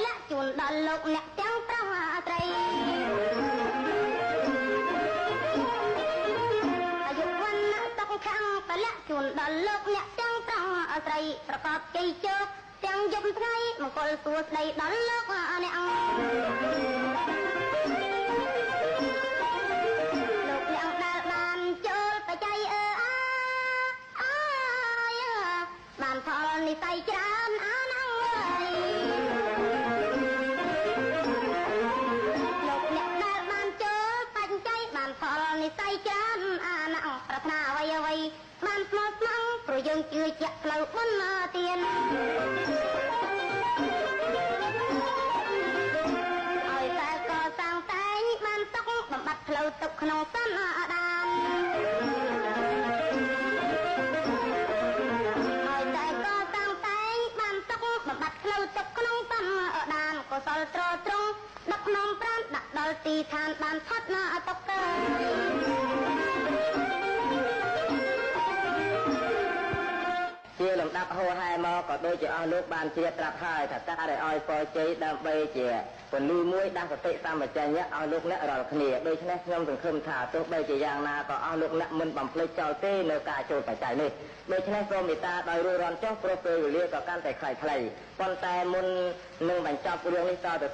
លាក់ជូនដល់លោកអ្នកទាំងប្រងត្រីអាយុវណ្ណៈសុខខាងកលាក់ជូនដល់លោកអ្នកទាំងប្រងត្រីប្រកបជ័យជោគទាំងយប់ថ្ងៃមង្គលសួស្ដីដល់លោកអ្នកលោកអ្នកដែលបានចូលបច្ច័យបានផលនិស័យច្រើនអានអើយលោកអ្នកដែលបានចូលបច្ច័យបានផលនិស័យច្រើនអានប្រាថ្នាអ្វីអ្វីបានស្មោះស្ម័គ្រព្រោះយើងជឿជាក់ផ្លូវបុណ្យទានឲ្យតែកសាងតែងបានសុខបំបត្តិផ្លូវទុកក្នុងសន្តានបំបត្តិផ្លូវទឹកក្នុងតំដានកុសលត្រត្រង់ដឹកនាំប្រាណដាក់ដល់ទីឋានបានផុតណាអតុកើជាលំដាប់ហោហែមកក៏ដូចជាអស់លោកបានជ្រាបត្រាប់ហើយថាការដែលឲ្យពរជ័យដើម្បីជាពន្លឺមួយដាស់សតិសម្បជញ្ញៈឲ្យលោកអ្នករាល់គ្នាដូច្នេះខ្ញុំសង្ឃឹមថាទោះបីជាយ៉ាងណាក៏អស់លោកអ្នកមិនបំភ្លេចចោលទេនៅការចូលបច្ច័យនេះដូច្នេះសូមមេត្តាដោយរួចរាន់ចុះព្រោះពេលវេលាក៏កាន់តែខ្លីៗប៉ុន្តែមុននឹងបញ្ចប់រឿងនេះតទៅ